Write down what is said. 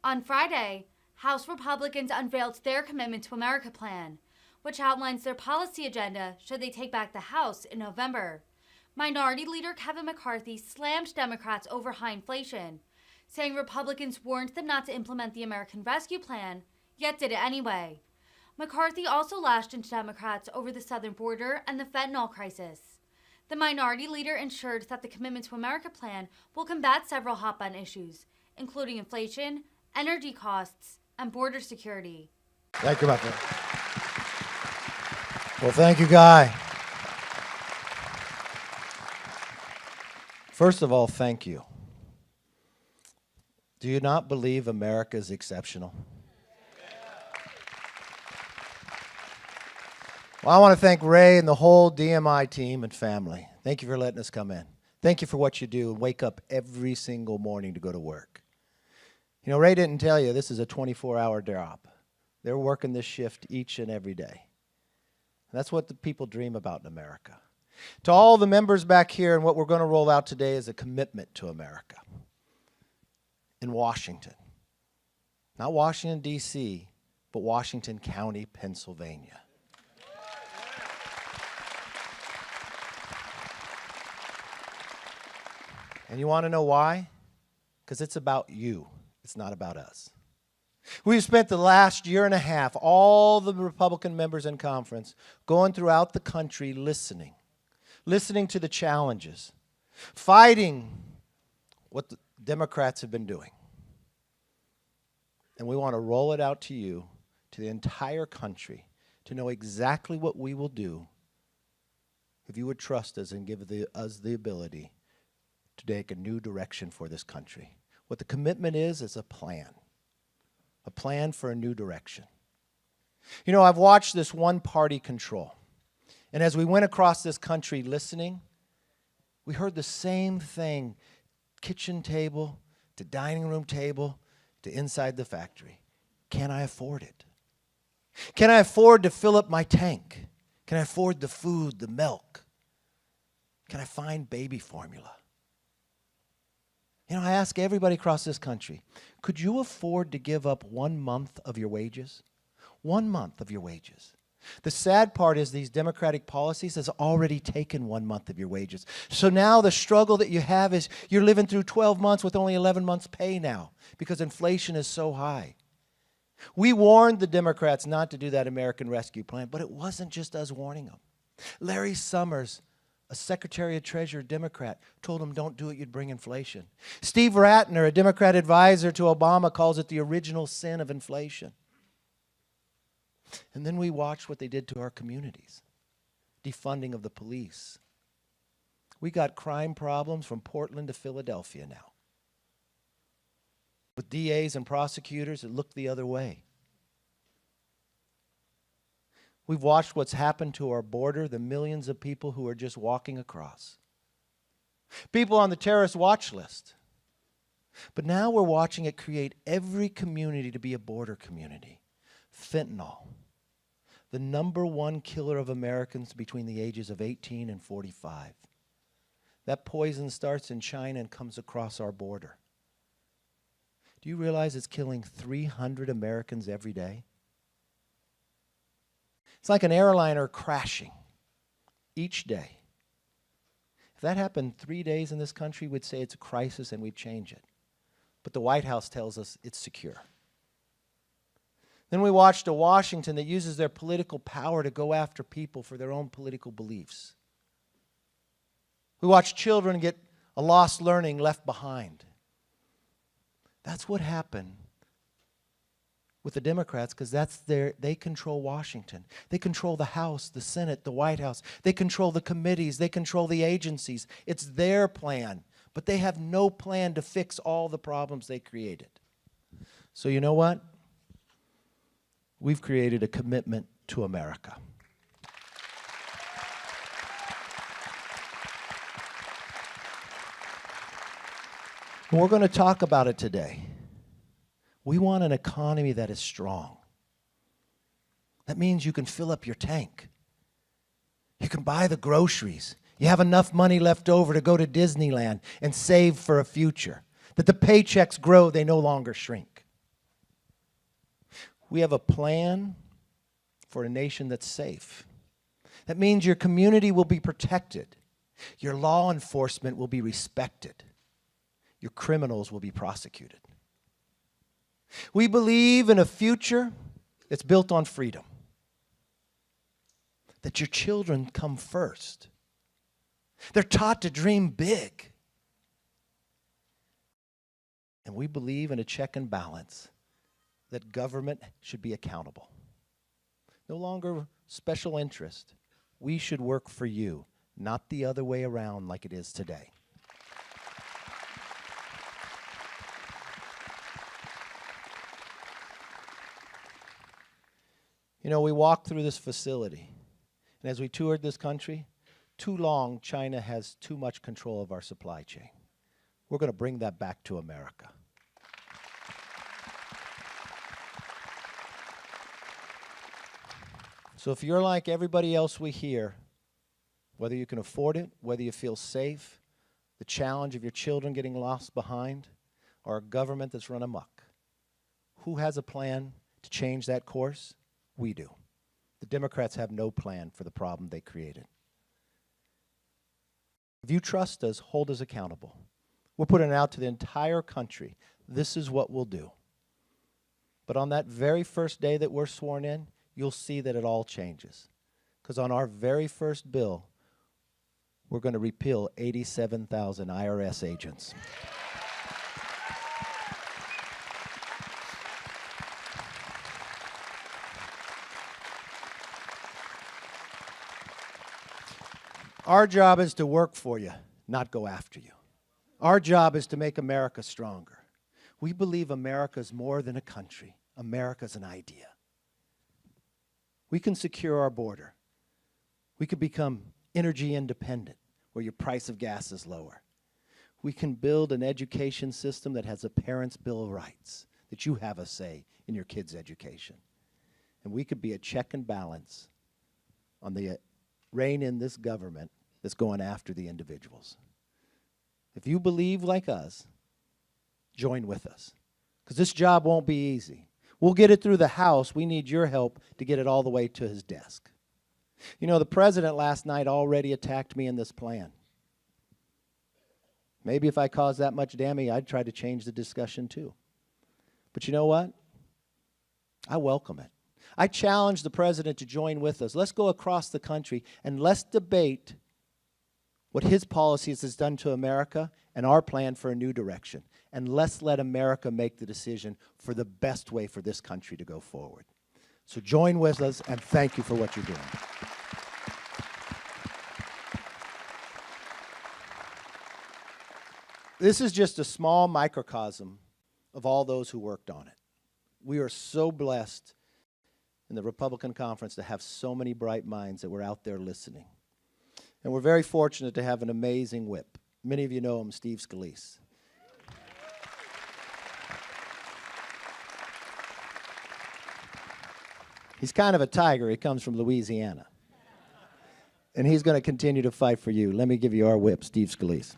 On Friday, House Republicans unveiled their Commitment to America plan, which outlines their policy agenda should they take back the House in November. Minority Leader Kevin McCarthy slammed Democrats over high inflation, saying Republicans warned them not to implement the American Rescue Plan, yet did it anyway. McCarthy also lashed into Democrats over the southern border and the fentanyl crisis. The minority leader ensured that the Commitment to America plan will combat several hot-button issues, including inflation, energy costs, and border security. Thank you, my friend. Well, thank you, Guy. First of all, thank you. Do you not believe America is exceptional? Well, I want to thank Ray and the whole DMI team and family. Thank you for letting us come in. Thank you for what you do and wake up every single morning to go to work. You know, Ray didn't tell you this is a 24-hour job. They're working this shift each and every day. That's what the people dream about in America. To all the members back here, and what we're going to roll out today is a commitment to America in Washington. Not Washington, D.C., but Washington County, Pennsylvania. And you want to know why? Because it's about you. It's not about us. We've spent the last year and a half, all the Republican members in conference, going throughout the country listening to the challenges, fighting what the Democrats have been doing. And we want to roll it out to you, to the entire country, to know exactly what we will do if you would trust us and give us the ability to take a new direction for this country. What the commitment is a plan for a new direction. You know, I've watched this one-party control. And as we went across this country listening, we heard the same thing, kitchen table to dining room table to inside the factory. Can I afford it? Can I afford to fill up my tank? Can I afford the food, the milk? Can I find baby formula? You know, I ask everybody across this country, could you afford to give up 1 month of your wages? 1 month of your wages. The sad part is these Democratic policies has already taken 1 month of your wages. So now the struggle that you have is you're living through 12 months with only 11 months pay now because inflation is so high. We warned the Democrats not to do that American Rescue Plan, but it wasn't just us warning them. Larry Summers, a Secretary of Treasury Democrat, told him don't do it, you'd bring inflation. Steve Ratner, a Democrat advisor to Obama, calls it the original sin of inflation. And then we watched what they did to our communities. Defunding of the police. We got crime problems from Portland to Philadelphia now, with DAs and prosecutors that look the other way. We've watched what's happened to our border, the millions of people who are just walking across. People on the terrorist watch list. But now we're watching it create every community to be a border community. Fentanyl, the #1 killer of Americans between the ages of 18 and 45. That poison starts in China and comes across our border. Do you realize it's killing 300 Americans every day? It's like an airliner crashing each day. If that happened 3 days in this country, we'd say it's a crisis and we'd change it. But the White House tells us it's secure. Then we watched a Washington that uses their political power to go after people for their own political beliefs. We watched children get a lost learning left behind. That's what happened with the Democrats, because they control Washington. They control the House, the Senate, the White House. They control the committees. They control the agencies. It's their plan, but they have no plan to fix all the problems they created. So you know what? We've created a commitment to America. And we're going to talk about it today. We want an economy that is strong. That means you can fill up your tank. You can buy the groceries. You have enough money left over to go to Disneyland and save for a future. That the paychecks grow, they no longer shrink. We have a plan for a nation that's safe. That means your community will be protected. Your law enforcement will be respected. Your criminals will be prosecuted. We believe in a future that's built on freedom. That your children come first. They're taught to dream big. And we believe in a check and balance that government should be accountable. No longer special interest. We should work for you, not the other way around like it is today. You know, we walked through this facility, and as we toured this country, too long China has too much control of our supply chain. We're going to bring that back to America. So if you're like everybody else we hear, whether you can afford it, whether you feel safe, the challenge of your children getting lost behind, or a government that's run amok, who has a plan to change that course? We do. The Democrats have no plan for the problem they created. If you trust us, hold us accountable. We're putting it out to the entire country. This is what we'll do. But on that very first day that we're sworn in, you'll see that it all changes. Because on our very first bill, we're going to repeal 87,000 IRS agents. Our job is to work for you, not go after you. Our job is to make America stronger. We believe America's more than a country. America's an idea. We can secure our border. We could become energy independent, where your price of gas is lower. We can build an education system that has a parent's bill of rights, that you have a say in your kids' education. And we could be a check and balance on the rein in this government that's going after the individuals. If you believe like us, join with us. Because this job won't be easy. We'll get it through the House. We need your help to get it all the way to his desk. You know, the president last night already attacked me in this plan. Maybe if I caused that much damage, I'd try to change the discussion too. But you know what? I welcome it. I challenge the president to join with us. Let's go across the country and let's debate what his policies has done to America and our plan for a new direction. And let's let America make the decision for the best way for this country to go forward. So join with us, and thank you for what you're doing. This is just a small microcosm of all those who worked on it. We are so blessed in the Republican conference to have so many bright minds that were out there listening. And we're very fortunate to have an amazing whip. Many of you know him, Steve Scalise. He's kind of a tiger. He comes from Louisiana. And he's going to continue to fight for you. Let me give you our whip, Steve Scalise.